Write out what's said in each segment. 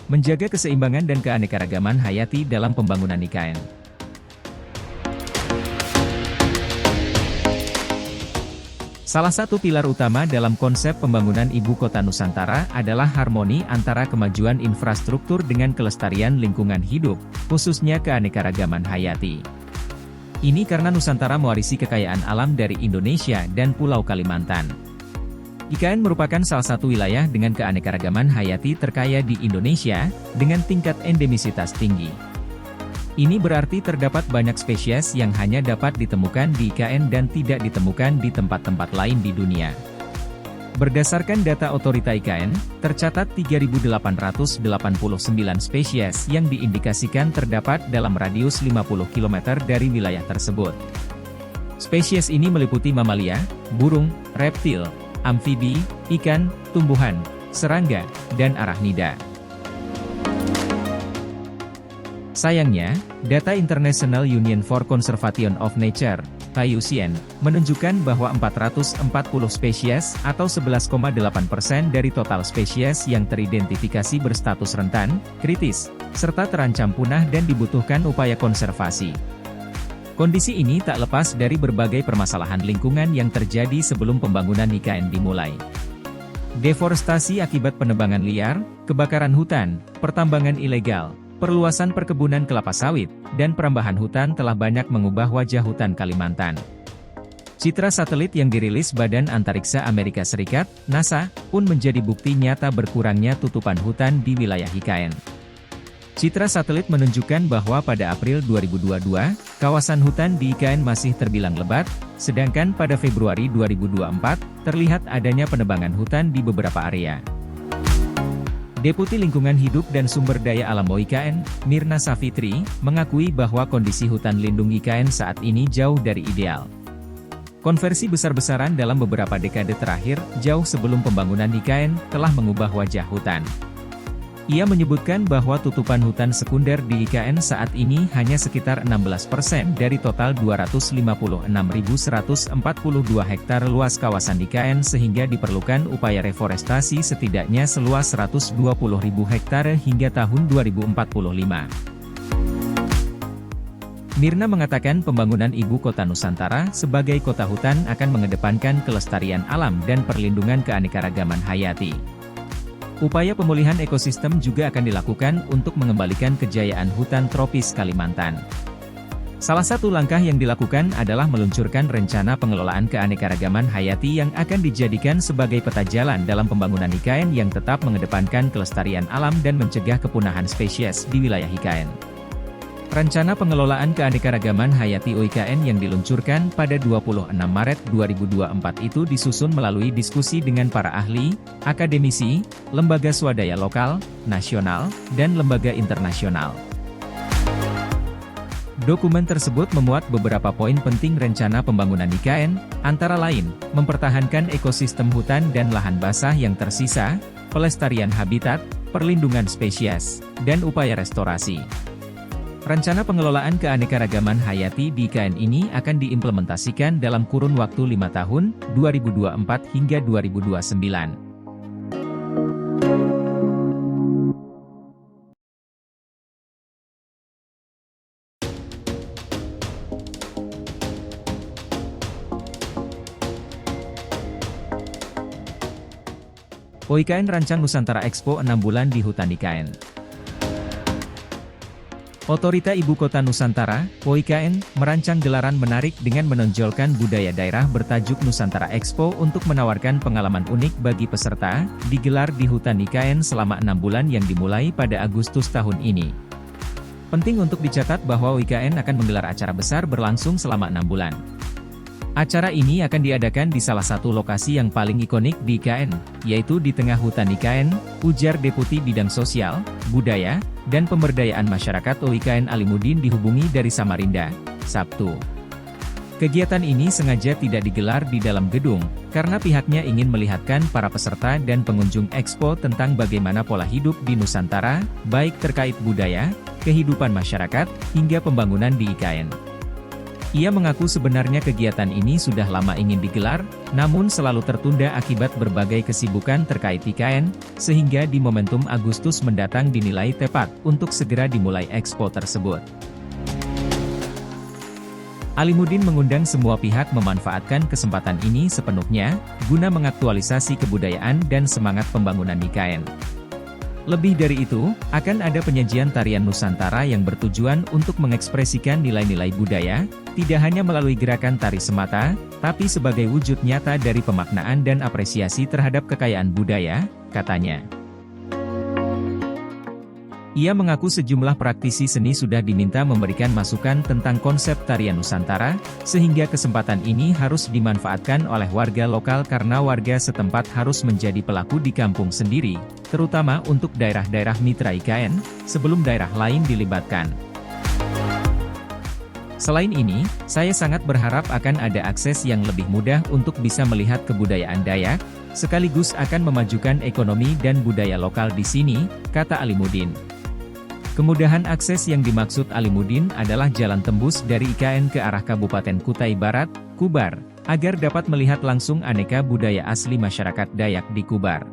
menjaga keseimbangan dan keanekaragaman hayati dalam pembangunan IKN. Salah satu pilar utama dalam konsep pembangunan Ibu Kota Nusantara adalah harmoni antara kemajuan infrastruktur dengan kelestarian lingkungan hidup, khususnya keanekaragaman hayati. Ini karena Nusantara mewarisi kekayaan alam dari Indonesia dan Pulau Kalimantan. IKN merupakan salah satu wilayah dengan keanekaragaman hayati terkaya di Indonesia, dengan tingkat endemisitas tinggi. Ini berarti terdapat banyak spesies yang hanya dapat ditemukan di IKN dan tidak ditemukan di tempat-tempat lain di dunia. Berdasarkan data Otorita IKN, tercatat 3.889 spesies yang diindikasikan terdapat dalam radius 50 km dari wilayah tersebut. Spesies ini meliputi mamalia, burung, reptil, amfibi, ikan, tumbuhan, serangga, dan arachnida. Sayangnya, data International Union for Conservation of Nature, IUCN, menunjukkan bahwa 440 spesies atau 11,8% dari total spesies yang teridentifikasi berstatus rentan, kritis, serta terancam punah dan dibutuhkan upaya konservasi. Kondisi ini tak lepas dari berbagai permasalahan lingkungan yang terjadi sebelum pembangunan IKN dimulai. Deforestasi akibat penebangan liar, kebakaran hutan, pertambangan ilegal, perluasan perkebunan kelapa sawit, dan perambahan hutan telah banyak mengubah wajah hutan Kalimantan. Citra satelit yang dirilis Badan Antariksa Amerika Serikat, NASA, pun menjadi bukti nyata berkurangnya tutupan hutan di wilayah IKN. Citra satelit menunjukkan bahwa pada April 2022, kawasan hutan di IKN masih terbilang lebat, sedangkan pada Februari 2024, terlihat adanya penebangan hutan di beberapa area. Deputi Lingkungan Hidup dan Sumber Daya Alam OIKN, Mirna Safitri, mengakui bahwa kondisi hutan lindung IKN saat ini jauh dari ideal. Konversi besar-besaran dalam beberapa dekade terakhir, jauh sebelum pembangunan IKN, telah mengubah wajah hutan. Ia menyebutkan bahwa tutupan hutan sekunder di IKN saat ini hanya sekitar 16% dari total 256.142 hektar luas kawasan IKN sehingga diperlukan upaya reforestasi setidaknya seluas 120.000 hektar hingga tahun 2045. Mirna mengatakan pembangunan Ibu Kota Nusantara sebagai kota hutan akan mengedepankan kelestarian alam dan perlindungan keanekaragaman hayati. Upaya pemulihan ekosistem juga akan dilakukan untuk mengembalikan kejayaan hutan tropis Kalimantan. Salah satu langkah yang dilakukan adalah meluncurkan rencana pengelolaan keanekaragaman hayati yang akan dijadikan sebagai peta jalan dalam pembangunan IKN yang tetap mengedepankan kelestarian alam dan mencegah kepunahan spesies di wilayah IKN. Rencana pengelolaan keanekaragaman hayati OIKN yang diluncurkan pada 26 Maret 2024 itu disusun melalui diskusi dengan para ahli, akademisi, lembaga swadaya lokal, nasional, dan lembaga internasional. Dokumen tersebut memuat beberapa poin penting rencana pembangunan IKN, antara lain, mempertahankan ekosistem hutan dan lahan basah yang tersisa, pelestarian habitat, perlindungan spesies, dan upaya restorasi. Rencana pengelolaan keanekaragaman hayati di IKN ini akan diimplementasikan dalam kurun waktu 5 tahun, 2024 hingga 2029. OIKN rancang Nusantara Expo 6 bulan di hutan IKN. Otorita Ibu Kota Nusantara, OIKN, merancang gelaran menarik dengan menonjolkan budaya daerah bertajuk Nusantara Expo untuk menawarkan pengalaman unik bagi peserta, digelar di hutan IKN selama 6 bulan yang dimulai pada Agustus tahun ini. Penting untuk dicatat bahwa OIKN akan menggelar acara besar berlangsung selama 6 bulan. Acara ini akan diadakan di salah satu lokasi yang paling ikonik di IKN, yaitu di tengah hutan IKN, ujar Deputi Bidang Sosial, Budaya, dan Pemberdayaan Masyarakat OIKN Alimuddin dihubungi dari Samarinda, Sabtu. Kegiatan ini sengaja tidak digelar di dalam gedung, karena pihaknya ingin melihatkan para peserta dan pengunjung Expo tentang bagaimana pola hidup di Nusantara, baik terkait budaya, kehidupan masyarakat, hingga pembangunan di IKN. Ia mengaku sebenarnya kegiatan ini sudah lama ingin digelar, namun selalu tertunda akibat berbagai kesibukan terkait IKN, sehingga di momentum Agustus mendatang dinilai tepat untuk segera dimulai expo tersebut. Alimuddin mengundang semua pihak memanfaatkan kesempatan ini sepenuhnya, guna mengaktualisasi kebudayaan dan semangat pembangunan IKN. Lebih dari itu, akan ada penyajian tarian Nusantara yang bertujuan untuk mengekspresikan nilai-nilai budaya, tidak hanya melalui gerakan tari semata, tapi sebagai wujud nyata dari pemaknaan dan apresiasi terhadap kekayaan budaya, katanya. Ia mengaku sejumlah praktisi seni sudah diminta memberikan masukan tentang konsep tarian Nusantara, sehingga kesempatan ini harus dimanfaatkan oleh warga lokal karena warga setempat harus menjadi pelaku di kampung sendiri, terutama untuk daerah-daerah mitra IKN, sebelum daerah lain dilibatkan. Selain ini, saya sangat berharap akan ada akses yang lebih mudah untuk bisa melihat kebudayaan Dayak, sekaligus akan memajukan ekonomi dan budaya lokal di sini, kata Alimuddin. Kemudahan akses yang dimaksud Alimuddin adalah jalan tembus dari IKN ke arah Kabupaten Kutai Barat, Kubar, agar dapat melihat langsung aneka budaya asli masyarakat Dayak di Kubar.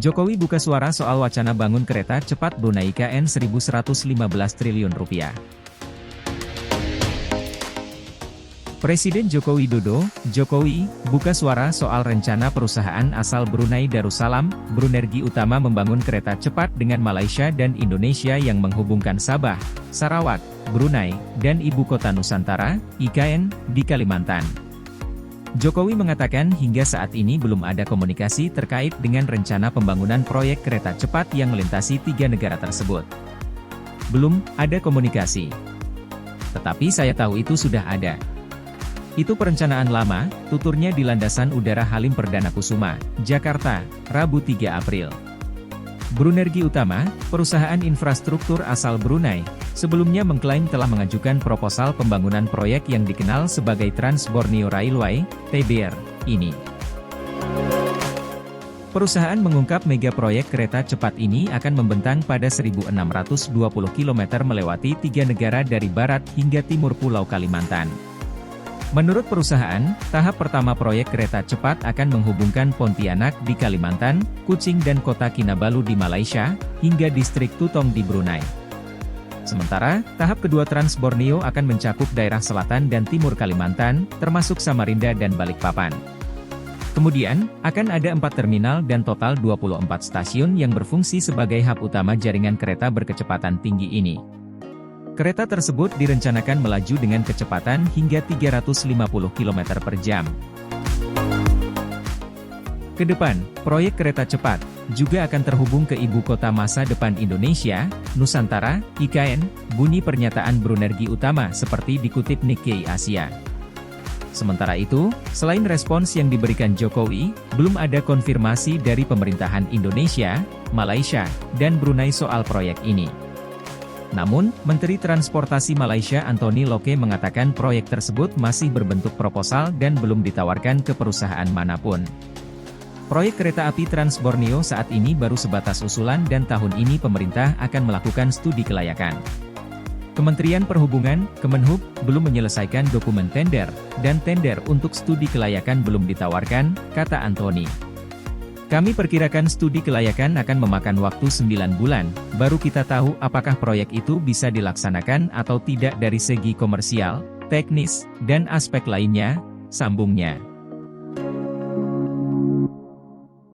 Jokowi buka suara soal wacana bangun kereta cepat Brunei IKN 1.115 triliun rupiah. Presiden Joko Widodo, Jokowi, buka suara soal rencana perusahaan asal Brunei Darussalam, Brunergi Utama membangun kereta cepat dengan Malaysia dan Indonesia yang menghubungkan Sabah, Sarawak, Brunei, dan Ibu Kota Nusantara, IKN, di Kalimantan. Jokowi mengatakan hingga saat ini belum ada komunikasi terkait dengan rencana pembangunan proyek kereta cepat yang melintasi 3 negara tersebut. Belum ada komunikasi. Tetapi saya tahu itu sudah ada. Itu perencanaan lama, tuturnya di Landasan Udara Halim Perdana Kusuma, Jakarta, Rabu 3 April. Brunergi Utama, perusahaan infrastruktur asal Brunei, sebelumnya mengklaim telah mengajukan proposal pembangunan proyek yang dikenal sebagai Trans Borneo Railway, TBR, ini. Perusahaan mengungkap mega proyek kereta cepat ini akan membentang pada 1.620 km melewati 3 negara dari barat hingga timur Pulau Kalimantan. Menurut perusahaan, tahap pertama proyek kereta cepat akan menghubungkan Pontianak di Kalimantan, Kuching dan kota Kinabalu di Malaysia, hingga distrik Tutong di Brunei. Sementara, tahap kedua Trans Borneo akan mencakup daerah selatan dan timur Kalimantan, termasuk Samarinda dan Balikpapan. Kemudian, akan ada 4 terminal dan total 24 stasiun yang berfungsi sebagai hub utama jaringan kereta berkecepatan tinggi ini. Kereta tersebut direncanakan melaju dengan kecepatan hingga 350 km per jam. Kedepan, proyek kereta cepat juga akan terhubung ke ibu kota masa depan Indonesia, Nusantara, IKN, bunyi pernyataan Brunergi Utama seperti dikutip Nikkei Asia. Sementara itu, selain respons yang diberikan Jokowi, belum ada konfirmasi dari pemerintahan Indonesia, Malaysia, dan Brunei soal proyek ini. Namun, Menteri Transportasi Malaysia Anthony Locke mengatakan proyek tersebut masih berbentuk proposal dan belum ditawarkan ke perusahaan manapun. Proyek kereta api Trans Borneo saat ini baru sebatas usulan dan tahun ini pemerintah akan melakukan studi kelayakan. Kementerian Perhubungan, Kemenhub, belum menyelesaikan dokumen tender, dan tender untuk studi kelayakan belum ditawarkan, kata Anthony. Kami perkirakan studi kelayakan akan memakan waktu 9 bulan, baru kita tahu apakah proyek itu bisa dilaksanakan atau tidak dari segi komersial, teknis, dan aspek lainnya, sambungnya.